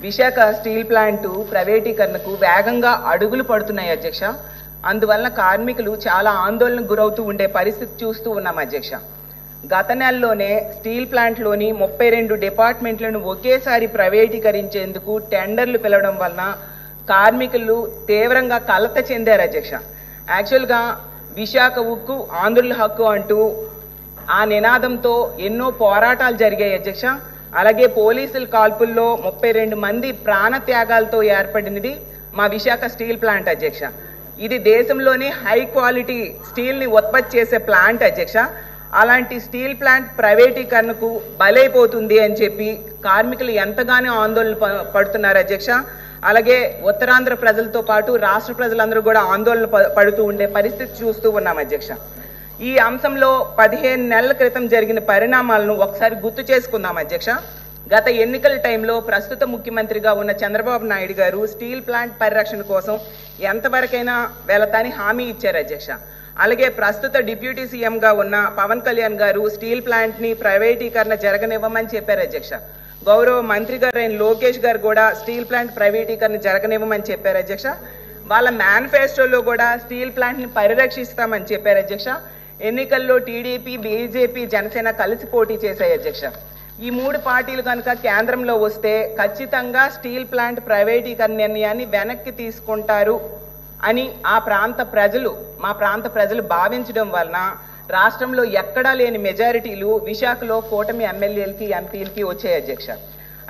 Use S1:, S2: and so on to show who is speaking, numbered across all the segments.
S1: Visakha steel plant ప్రైవేటీకరణకు వేగంగా అడుగులు పడుతున్నాయి అధ్యక్ష. అందువలన కార్మికులు చాలా ఆందోళనకు గురవుతూ ఉండే పరిస్థితి చూస్తూ ఉన్నాం అధ్యక్ష. గత నెలలోనే స్టీల్ ప్లాంట్లోని 32 డిపార్ట్మెంట్లను ఒకేసారి ప్రైవేటీకరించేందుకు టెండర్లు పిలవడం వలన కార్మికులు తీవ్రంగా కలత చెందారు అధ్యక్ష. యాక్చువల్గా విశాఖ ఉక్కు ఆంధ్రుల హక్కు అంటూ ఆ నినాదంతో ఎన్నో పోరాటాలు జరిగాయి అధ్యక్ష. అలాగే పోలీసుల కాల్పుల్లో 32 మంది ప్రాణత్యాగాలతో ఏర్పడినది మా విశాఖ స్టీల్ ప్లాంట్ అధ్యక్ష. ఇది దేశంలోనే హై క్వాలిటీ స్టీల్ని ఉత్పత్తి చేసే ప్లాంట్ అధ్యక్ష. అలాంటి స్టీల్ ప్లాంట్ ప్రైవేటీకరణకు బలైపోతుంది అని చెప్పి కార్మికులు ఎంతగానో ఆందోళన పడుతున్నారు అధ్యక్ష. అలాగే ఉత్తరాంధ్ర ప్రజలతో పాటు రాష్ట్ర ప్రజలందరూ కూడా ఆందోళన పడుతూ ఉండే పరిస్థితి చూస్తూ ఉన్నాం అధ్యక్ష. ఈ అంశంలో 15 నెలల క్రితం జరిగిన పరిణామాలను ఒకసారి గుర్తు చేసుకుందాం అధ్యక్ష. గత ఎన్నికల టైంలో ప్రస్తుత ముఖ్యమంత్రిగా ఉన్న చంద్రబాబు నాయుడు గారు స్టీల్ ప్లాంట్ పరిరక్షణ కోసం ఎంతవరకైనా వెళతాని హామీ ఇచ్చారు అధ్యక్ష. అలాగే ప్రస్తుత డిప్యూటీ సీఎంగా ఉన్న పవన్ కళ్యాణ్ గారు స్టీల్ ప్లాంట్ని ప్రైవేటీకరణ జరగనివ్వమని చెప్పారు అధ్యక్ష. గౌరవ మంత్రి గారు అయిన లోకేష్ గారు కూడా స్టీల్ ప్లాంట్ ప్రైవేటీకరణ జరగనివ్వమని చెప్పారు అధ్యక్ష. వాళ్ళ మేనిఫెస్టోలో కూడా స్టీల్ ప్లాంట్ని పరిరక్షిస్తామని చెప్పారు అధ్యక్ష. ఎన్నికల్లో టీడీపీ, బీజేపీ, జనసేన కలిసి పోటీ చేశాయి అధ్యక్ష. ఈ 3 పార్టీలు కనుక కేంద్రంలో వస్తే ఖచ్చితంగా స్టీల్ ప్లాంట్ ప్రైవేటీకరణ నిర్ణయాన్ని వెనక్కి తీసుకుంటారు అని మా ప్రాంత ప్రజలు భావించడం వలన రాష్ట్రంలో ఎక్కడా లేని మెజారిటీలు విశాఖలో కూటమి ఎమ్మెల్యేలకి, ఎంపీలకి వచ్చాయి అధ్యక్ష.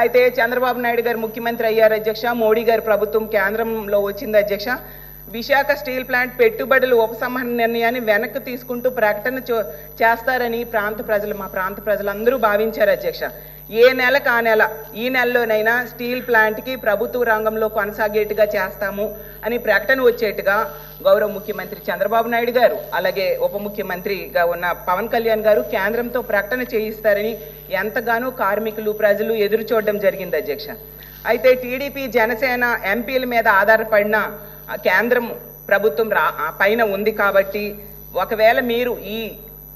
S1: అయితే చంద్రబాబు నాయుడు గారు ముఖ్యమంత్రి అయ్యారు అధ్యక్ష. మోడీ గారి ప్రభుత్వం కేంద్రంలో వచ్చింది అధ్యక్ష. విశాఖ స్టీల్ ప్లాంట్ పెట్టుబడుల ఉపసంహరణ నిర్ణయాన్ని వెనక్కి తీసుకుంటూ ప్రకటన చేస్తారని మా ప్రాంత ప్రజలందరూ భావించారు అధ్యక్ష. ఏ నెలకు ఆ నెల, ఈ నెలలోనైనా స్టీల్ ప్లాంట్కి ప్రభుత్వ రంగంలో కొనసాగేట్టుగా చేస్తాము అని ప్రకటన వచ్చేట్టుగా గౌరవ ముఖ్యమంత్రి చంద్రబాబు నాయుడు గారు, అలాగే ఉప ముఖ్యమంత్రిగా ఉన్న పవన్ కళ్యాణ్ గారు కేంద్రంతో ప్రకటన చేయిస్తారని ఎంతగానో కార్మికులు, ప్రజలు ఎదురు చూడడం జరిగింది అధ్యక్ష. అయితే టీడీపీ, జనసేన ఎంపీల మీద ఆధారపడిన కేంద్రం ప్రభుత్వం పైన ఉంది కాబట్టి ఒకవేళ మీరు ఈ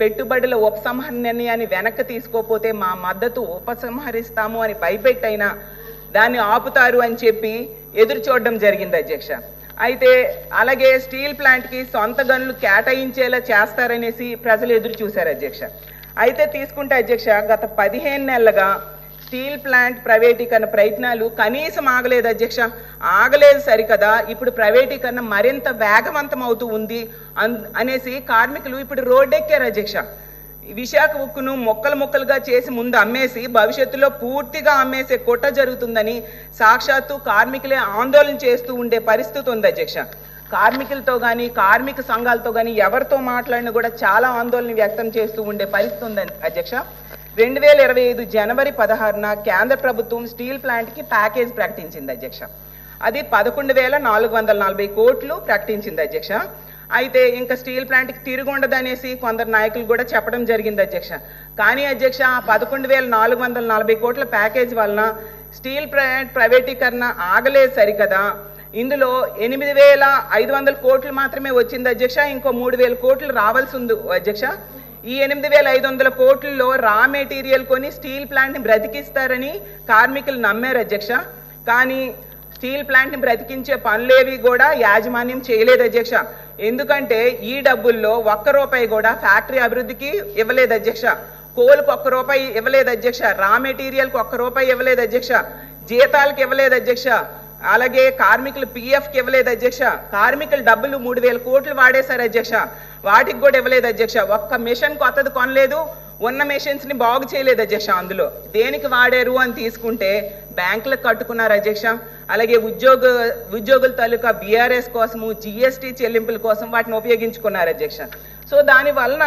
S1: పెట్టుబడుల ఉపసంహరణ నిర్ణయాన్ని వెనక్కి తీసుకోకపోతే మా మద్దతు ఉపసంహరిస్తాము అని భయపెట్టైనా దాన్ని ఆపుతారు అని చెప్పి ఎదురు చూడడం జరిగింది అధ్యక్ష. అయితే అలాగే స్టీల్ ప్లాంట్కి సొంత గనులు కేటాయించేలా చేస్తారనేసి ప్రజలు ఎదురు చూశారు అధ్యక్ష. అయితే తీసుకుంటే అధ్యక్ష, గత 15 నెలలుగా స్టీల్ ప్లాంట్ ప్రైవేటీకరణ ప్రయత్నాలు కనీసం ఆగలేదు అధ్యక్ష. ఆగలేదు సరికదా, ఇప్పుడు ప్రైవేటీకరణ మరింత వేగవంతం అవుతూ ఉంది అనేసి కార్మికులు ఇప్పుడు రోడ్డెక్కారు అధ్యక్ష. విశాఖ ఉక్కును ముక్కలుగా చేసి ముందు అమ్మేసి భవిష్యత్తులో పూర్తిగా అమ్మేసే కుట్ర జరుగుతుందని సాక్షాత్తు కార్మికులే ఆందోళన చేస్తూ ఉండే పరిస్థితి ఉంది అధ్యక్ష. కార్మికులతో కానీ, కార్మిక సంఘాలతో కానీ ఎవరితో మాట్లాడినా కూడా చాలా ఆందోళన వ్యక్తం చేస్తూ ఉండే పరిస్థితి ఉంది అధ్యక్ష. 2025 జనవరి 16న కేంద్ర ప్రభుత్వం స్టీల్ ప్లాంట్కి ప్యాకేజ్ ప్రకటించింది అధ్యక్ష. అది 11,440 కోట్లు ప్రకటించింది అధ్యక్ష. అయితే ఇంకా స్టీల్ ప్లాంట్కి తిరుగుండదనేసి కొందరు నాయకులు కూడా చెప్పడం జరిగింది అధ్యక్ష. కానీ అధ్యక్ష, ఆ 11,440 కోట్ల ప్యాకేజ్ వలన స్టీల్ ప్లాంట్ ప్రైవేటీకరణ ఆగలేదు సరికదా. ఇందులో 8,500 కోట్లు మాత్రమే వచ్చింది అధ్యక్ష. ఇంకో 3,000 కోట్లు రావాల్సి ఉంది అధ్యక్ష. ఈ 8,500 కోట్లలో రా మెటీరియల్ కొని స్టీల్ ప్లాంట్ని బ్రతికిస్తారని కార్మికులు నమ్మారు అధ్యక్ష. కానీ స్టీల్ ప్లాంట్ని బ్రతికించే పనులేవి కూడా యాజమాన్యం చేయలేదు అధ్యక్ష. ఎందుకంటే ఈ డబ్బుల్లో ₹1 కూడా ఫ్యాక్టరీ అభివృద్ధికి ఇవ్వలేదు అధ్యక్ష. కోల్కి ₹1 ఇవ్వలేదు అధ్యక్ష. రా మెటీరియల్కి ₹1 ఇవ్వలేదు అధ్యక్ష. జీతాలకు ఇవ్వలేదు అధ్యక్ష. అలాగే కార్మికులు PFకి ఇవ్వలేదు అధ్యక్ష. కార్మికుల డబ్బులు 3,000 కోట్లు వాడేశారు అధ్యక్ష. వాటికి కూడా ఇవ్వలేదు అధ్యక్ష. ఒక్క మిషన్ కొత్తది కొనలేదు, ఉన్న మిషన్స్ని బాగు చేయలేదు అధ్యక్ష. అందులో దేనికి వాడారు అని తీసుకుంటే బ్యాంకులకు కట్టుకున్నారు అధ్యక్ష. అలాగే ఉద్యోగుల తాలూకా BRS కోసము, GST చెల్లింపుల కోసం వాటిని ఉపయోగించుకున్నారు అధ్యక్ష. సో దాని వలన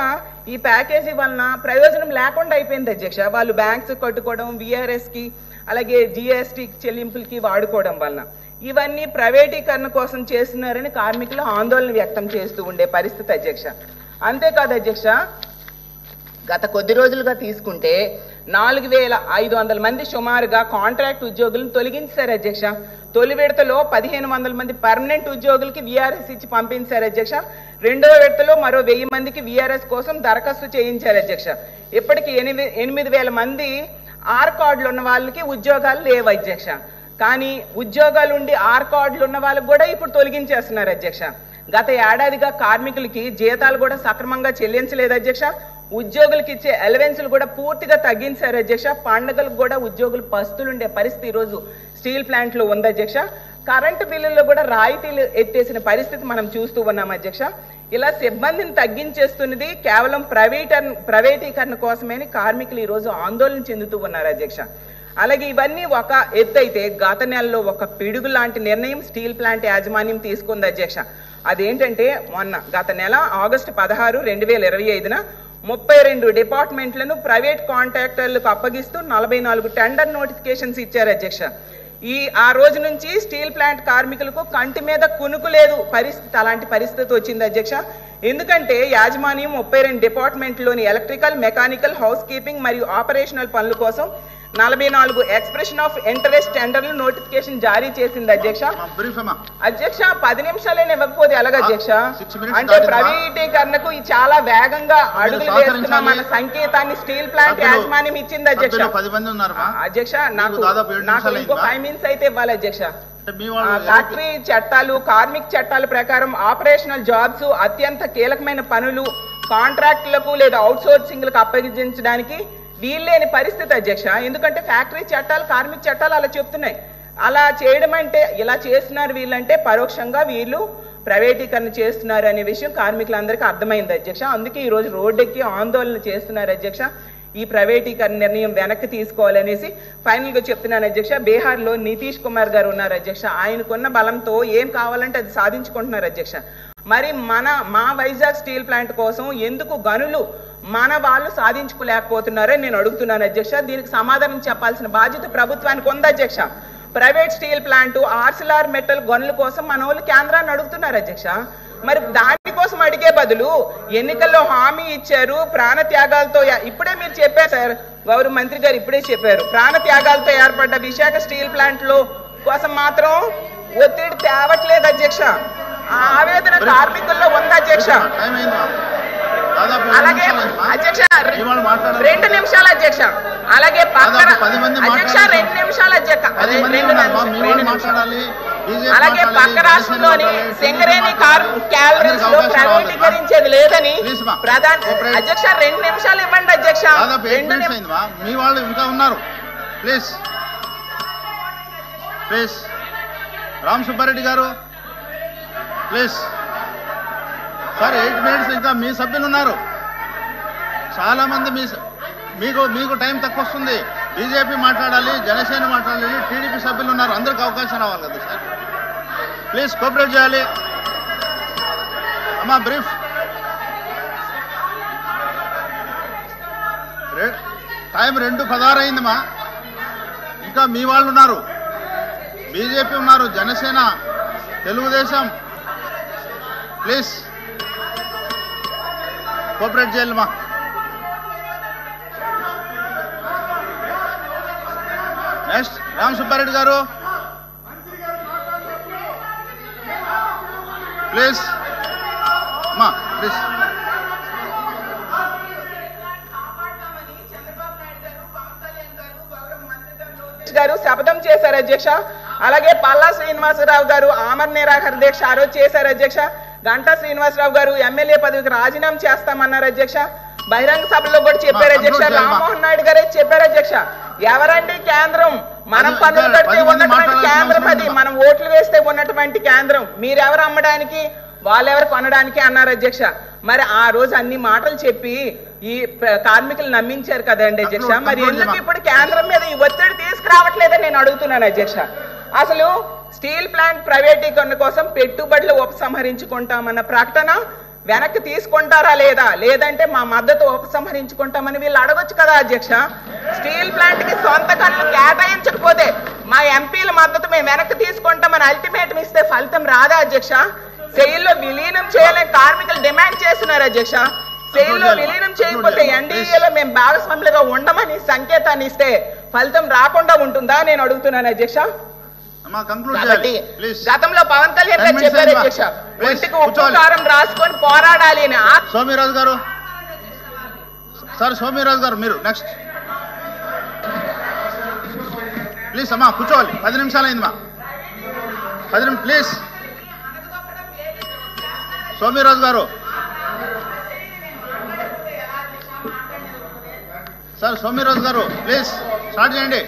S1: ఈ ప్యాకేజీ వలన ప్రయోజనం లేకుండా అయిపోయింది అధ్యక్ష. వాళ్ళు బ్యాంక్స్ కట్టుకోవడం, BRSకి అలాగే GST చెల్లింపులకి వాడుకోవడం వలన ఇవన్నీ ప్రైవేటీకరణ కోసం చేస్తున్నారని కార్మికులు ఆందోళన వ్యక్తం చేస్తూ ఉండే పరిస్థితి అధ్యక్ష. అంతేకాదు అధ్యక్ష, గత కొద్ది రోజులుగా తీసుకుంటే 4,500 మంది సుమారుగా కాంట్రాక్ట్ ఉద్యోగులను తొలగించారు అధ్యక్ష. తొలి విడతలో 1,500 మంది పర్మనెంట్ ఉద్యోగులకి VRS ఇచ్చి పంపించారు అధ్యక్ష. రెండో విడతలో మరో 1000 మందికి VRS కోసం దరఖాస్తు చేయించారు అధ్యక్ష. ఇప్పటికి 8,000 మంది R కార్డులు ఉన్న వాళ్ళకి ఉద్యోగాలు లేవు అధ్యక్ష. కానీ ఉద్యోగాలు ఉండి ఆర్ కార్డులు ఉన్న వాళ్ళకు కూడా ఇప్పుడు తొలగించేస్తున్నారు అధ్యక్ష. గత ఏడాదిగా కార్మికులకి జీతాలు కూడా సక్రమంగా చెల్లించలేదు అధ్యక్ష. ఉద్యోగులకు ఇచ్చే అలవెన్సులు కూడా పూర్తిగా తగ్గించారు అధ్యక్ష. పండుగలకు కూడా ఉద్యోగులు పస్తులుండే పరిస్థితి ఈరోజు స్టీల్ ప్లాంట్లో ఉంది అధ్యక్ష. కరెంటు బిల్లుల్లో కూడా రాయితీలు ఎత్తేసిన పరిస్థితి మనం చూస్తూ ఉన్నాం అధ్యక్ష. ఇలా సిబ్బందిని తగ్గించేస్తున్నది కేవలం ప్రైవేటీకరణ కోసమే కార్మికులు ఈరోజు ఆందోళన చెందుతూ ఉన్నారు అధ్యక్ష. అలాగే ఇవన్నీ ఒక ఎత్తు అయితే గత నెలలో ఒక పిడుగు లాంటి నిర్ణయం స్టీల్ ప్లాంట్ యాజమాన్యం తీసుకుంది అధ్యక్ష. అదేంటంటే మొన్న గత నెల ఆగస్టు 16, 2025న 32 డిపార్ట్మెంట్లను ప్రైవేట్ కాంట్రాక్టర్లకు అప్పగిస్తూ 44 టెండర్ నోటిఫికేషన్స్ ఇచ్చారు అధ్యక్ష. ఆ రోజు నుంచి స్టీల్ ప్లాంట్ కార్మికులకు కంటి మీద కునుకు లేదు పరిస్థితి, అలాంటి పరిస్థితి వచ్చింది అధ్యక్ష. ఎందుకంటే యాజమాన్యం 32 డిపార్ట్మెంట్లోని ఎలక్ట్రికల్, మెకానికల్, హౌస్ కీపింగ్ మరియు ఆపరేషనల్ పనుల కోసం 44 ఎక్స్ప్రెషన్ ఆఫ్ ఇంట్రెస్ట్ టెండర్లు నోటిఫికేషన్ జారీ చేసింది అధ్యక్ష. అధ్యక్ష 10 నిమిషాలైనా ఇవ్వకపోతే ఎలాగ అధ్యక్ష? అంటే ప్రైవేటీకరణకు చాలా వేగంగా అడుగులు వేస్తున్నామన్న సంకేతాన్ని స్టీల్ ప్లాంట్ యాజమాన్యం ఇచ్చింది అధ్యక్ష. అధ్యక్ష నాకు ఇంకో 5 మినిట్స్ అయితే ఇవ్వాలి అధ్యక్ష. ఫ్యాక్టరీ చట్టాలు, కార్మిక చట్టాల ప్రకారం ఆపరేషనల్ జాబ్స్, అత్యంత కీలకమైన పనులు కాంట్రాక్టులకు లేదా అవుట్ సోర్సింగ్లకు అప్పగించడానికి వీల్లేని పరిస్థితి అధ్యక్ష. ఎందుకంటే ఫ్యాక్టరీ చట్టాలు, కార్మిక చట్టాలు అలా చెప్తున్నాయి. అలా చేయడం అంటే ఇలా చేస్తున్నారు వీళ్ళంటే పరోక్షంగా వీళ్ళు ప్రైవేటీకరణ చేస్తున్నారు అనే విషయం కార్మికులందరికీ అర్థమైంది అధ్యక్ష. అందుకే ఈరోజు రోడ్డెక్కి ఆందోళన చేస్తున్నారు అధ్యక్ష. ఈ ప్రైవేటీకరణ నిర్ణయం వెనక్కి తీసుకోవాలనేసి ఫైనల్గా చెప్తున్నాను అధ్యక్ష. బీహార్లో నితీష్ కుమార్ గారు ఉన్నారు అధ్యక్ష. ఆయనకున్న బలంతో ఏం కావాలంటే అది సాధించుకుంటున్నారు అధ్యక్ష. మరి మా వైజాగ్ స్టీల్ ప్లాంట్ కోసం ఎందుకు గనులు మన వాళ్ళు సాధించుకోలేకపోతున్నారని నేను అడుగుతున్నాను అధ్యక్ష. దీనికి సమాధానం చెప్పాల్సిన బాధ్యత ప్రభుత్వానికి ఉంది అధ్యక్ష. Private steel plant Arcelor metal గనుల కోసం మన వాళ్ళు కేంద్రాన్ని అడుగుతున్నారు అధ్యక్ష. మరి దానికోసం అడిగే బదులు ఎన్నికల్లో హామీ ఇచ్చారు, ప్రాణ త్యాగాలతో ఇప్పుడే మీరు చెప్పారు సార్, గౌరవ మంత్రి గారు ఇప్పుడే చెప్పారు, ప్రాణ త్యాగాలతో ఏర్పడ్డ విశాఖ స్టీల్ ప్లాంట్లో కోసం మాత్రం ఒత్తిడి తేవట్లేదు అధ్యక్ష. ఆ ఆవేదన కార్మికుల్లో ఉంది అధ్యక్ష. అలాగే అధ్యక్ష 2 నిమిషాలు అధ్యక్ష. అలాగే అధ్యక్ష 2 నిమిషాలు అధ్యక్ష. అలాగే పక్క రాష్ట్రంలోని సింగరేణి క్యాలరీస్ లో ప్రైవేటీకరించేది లేదని అధ్యక్ష 2 నిమిషాలు ఇవ్వండి అధ్యక్ష.
S2: మీ వాళ్ళు ఇంకా ఉన్నారు, ప్లీజ్ ప్లీజ్. రామ్ సుబ్బారెడ్డి గారు ప్లీజ్ సార్, 8 మినిట్స్ ఇంకా మీ సభ్యులు ఉన్నారు చాలామంది. మీకు టైం తక్కువ వస్తుంది. బీజేపీ మాట్లాడాలి, జనసేన మాట్లాడాలి, టీడీపీ సభ్యులు ఉన్నారు, అందరికి అవకాశం రావాలి కదా సార్. ప్లీజ్ కోఆపరేట్ చేయాలి అమ్మా. బ్రీఫ్ టైం 2:16 అయిందమ్మా. ఇంకా మీ వాళ్ళు ఉన్నారు, బీజేపీ ఉన్నారు, జనసేన, తెలుగుదేశం, ప్లీజ్ కోఆపరేట్ చేయాలమ్మా. నెక్స్ట్ రామ్ సుబ్బారెడ్డి గారు ప్లీజ్ అమ్మా, ప్లీజ్.
S1: గారు శపథం చేశారు అధ్యక్ష. అలాగే పల్లా శ్రీనివాసరావు గారు ఆమరణ నిరాహార దీక్ష ఆ రోజు చేశారు అధ్యక్ష. గంటా శ్రీనివాసరావు గారు ఎమ్మెల్యే పదవికి రాజీనామా చేస్తామన్నారు అధ్యక్ష. బహిరంగ సభలో కూడా చెప్పారు అధ్యక్ష. రామ్మోహన్ నాయుడు గారే చెప్పారు అధ్యక్ష. ఎవరండి కేంద్రం? మనం పన్నులు కడితే ఉన్నటువంటి కేంద్రం అది, మనం ఓట్లు వేస్తే ఉన్నటువంటి కేంద్రం. మీరెవరు అమ్మడానికి, వాళ్ళెవరు కొనడానికి అన్నారు అధ్యక్ష. మరి ఆ రోజు అన్ని మాటలు చెప్పి ఈ కార్మికులు నమ్మించారు కదండి అధ్యక్ష. మరి ఎందుకు ఇప్పుడు కేంద్రం మీద ఈ ఒత్తిడి తీసుకురావట్లేదని నేను అడుగుతున్నాను అధ్యక్ష. అసలు స్టీల్ ప్లాంట్ ప్రైవేటీకరణ కోసం పెట్టుబడులు ఉపసంహరించుకుంటామన్న ప్రకటన వెనక్కి తీసుకుంటారా లేదా, లేదంటే మా మద్దతు ఉపసంహరించుకుంటామని వీళ్ళు అడగొచ్చు కదా అధ్యక్ష. స్టీల్ ప్లాంట్ కి సొంత గనులు కేటాయించకపోతే మా ఎంపీల మద్దతు మేము వెనక్కి తీసుకుంటామని అల్టిమేటం ఇస్తే ఫలితం రాదా అధ్యక్ష? సెయిల్లో విలీనం చేయాలని కార్మికులు డిమాండ్ చేస్తున్నారు అధ్యక్ష. సెయిల్లో విలీనం చేయకపోతే ఎన్డీఏలో మేము భాగస్వాములుగా ఉండమని సంకేతాన్ని ఇస్తే ఫలితం రాకుండా ఉంటుందా నేను అడుగుతున్నాను అధ్యక్ష. గతంలో పవన్ కళ్యాణ్ గారు చెప్పారు అధ్యక్ష, ఒంటికి ఉప్పు కారం రాసుకొని పోరాడాలి అని.
S2: సోమిరాజు గారు సార్, సోమిరాజు గారు మీరు నెక్స్ట్. ప్లీజ్ అమ్మా కూర్చోవాలి. 10 నిమిషాలు అయింది మా 10 నిమిషం ప్లీజ్. సోమిరాజు గారు సార్, సోమిరాజు గారు ప్లీజ్ స్టార్ట్ చేయండి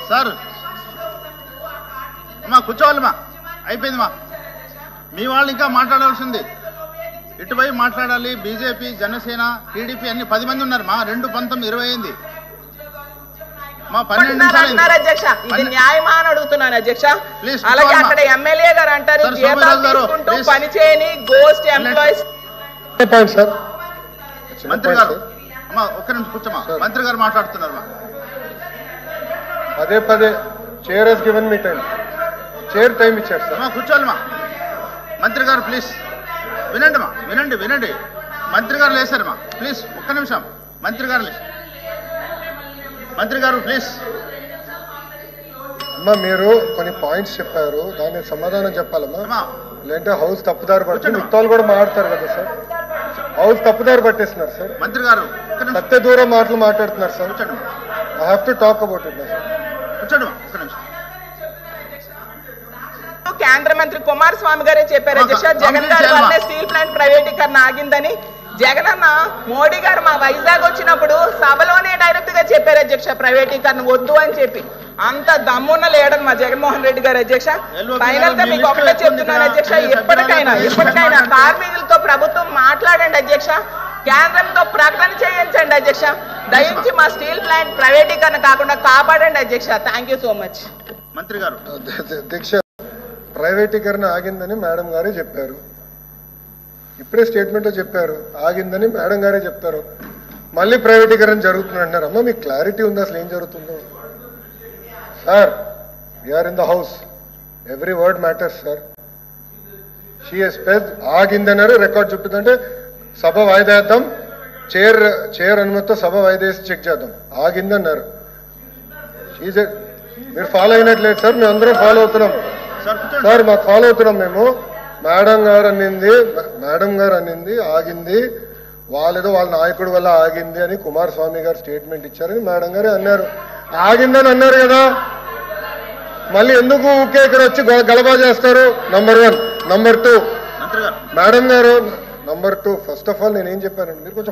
S2: సార్. అమ్మా కూర్చోవాలమ్మా, అయిపోయిందమ్మా. మీ వాళ్ళు ఇంకా మాట్లాడాల్సింది, ఇటువైపు మాట్లాడాలి. బీజేపీ, జనసేన, టీడీపీ అన్ని 10 మంది ఉన్నారు మా. 2-19 20 అయింది మా. 12 నిమిషాలు
S1: అధ్యక్ష. ఇది న్యాయమా అని అడుగుతున్నాను అధ్యక్ష.
S2: ప్లీజ్.
S1: అలాగే అక్కడ ఎమ్మెల్యే గారు అంటారు పని చేయని గోస్ట్ ఎంప్లాయీస్.
S2: మంత్రి గారు అమ్మా ఒక్క నిమిషం కూర్చోమా. మంత్రి గారు మాట్లాడుతున్నారు మా.
S3: పదే chair has given me time. Chair time ఇచ్చారు సార్.
S2: అమ్మా కూర్చోవాలమ్మా. మంత్రి గారు ప్లీజ్ వినండి మా, వినండి. మంత్రి గారు లేసారమ్మా ప్లీజ్ ఒక్క నిమిషం. మంత్రి గారు ప్లీజ్.
S3: అమ్మా మీరు కొన్ని పాయింట్స్ చెప్పారు, దానికి సమాధానం చెప్పాలమ్మా. లేదంటే హౌస్ తప్పుదారి పడుతుంది. మిగతాలు కూడా మాట్లాడతారు కదా సార్. హౌస్ తప్పుదారి పట్టేస్తున్నారు సార్.
S2: మంత్రి గారు
S3: సత్య దూరం మాటలు మాట్లాడుతున్నారు sir. I have to talk about it sir.
S2: కూర్చోండి ఒక్క నిమిషం.
S1: కేంద్ర మంత్రి కుమారస్వామి గారే చెప్పారు అధ్యక్ష, జగన్ గారి వల్లే స్టీల్ ప్లాంట్ ప్రైవేటీకరణ ఆగిందని. జగన్ అన్న మోడీ గారు మా వైజాగ్ వచ్చినప్పుడు సభలోనే డైరెక్ట్ గా చెప్పారు అధ్యక్ష, ప్రైవేటీకరణ వద్దు అని చెప్పి. అంత దమ్మున్న లీడర్ మా జగన్మోహన్ రెడ్డి గారు అధ్యక్ష. ఫైనల్ గా మీకు ఒకటే చెప్తున్నాను అధ్యక్ష, ఎప్పటికైనా కార్మికులతో ప్రభుత్వం మాట్లాడండి అధ్యక్ష, కేంద్రంతో ప్రకటన చేయించండి అధ్యక్ష. దయించి మా స్టీల్ ప్లాంట్ ప్రైవేటీకరణ కాకుండా కాపాడండి అధ్యక్ష. Thank you so much.
S2: మంత్రి గారు
S3: అధ్యక్ష, ప్రైవేటీకరణ ఆగిందని మేడం గారే చెప్పారు. ఇప్పుడే స్టేట్మెంట్లో చెప్పారు ఆగిందని మేడం గారే చెప్తారు. మళ్ళీ ప్రైవేటీకరణ జరుగుతుంది అంటున్నారు. అమ్మ మీకు క్లారిటీ ఉంది అసలు ఏం జరుగుతుందో? Sir, we're in the house, every word matters sir. She has sped ఆగిందన్నారు, రికార్డ్ చుట్టుందంటే సభ వాయిదా వేద్దాం, చైర్ అనుమతితో సభ వాయిదా వేసి చెక్ చేద్దాం. ఆగిందన్నారు. మీరు ఫాలో అయినట్లేదు సార్, మేము అందరం ఫాలో అవుతున్నాం సార్. మాకు ఫాలో అవుతున్నాం మేము. మేడం గారు అన్నింది ఆగింది, వాళ్ళేదో వాళ్ళ నాయకుడి వల్ల ఆగింది అని కుమారస్వామి గారు స్టేట్మెంట్ ఇచ్చారని మేడం గారే అన్నారు. ఆగిందని అన్నారు కదా, మళ్ళీ ఎందుకు ఊకే ఇక్కడ వచ్చి గలబా చేస్తారు? నంబర్ 1. నంబర్ 2 మేడం గారు, నంబర్ 2 ఫస్ట్ ఆఫ్ ఆల్ నేనేం చెప్పానండి, మీరు కొంచెం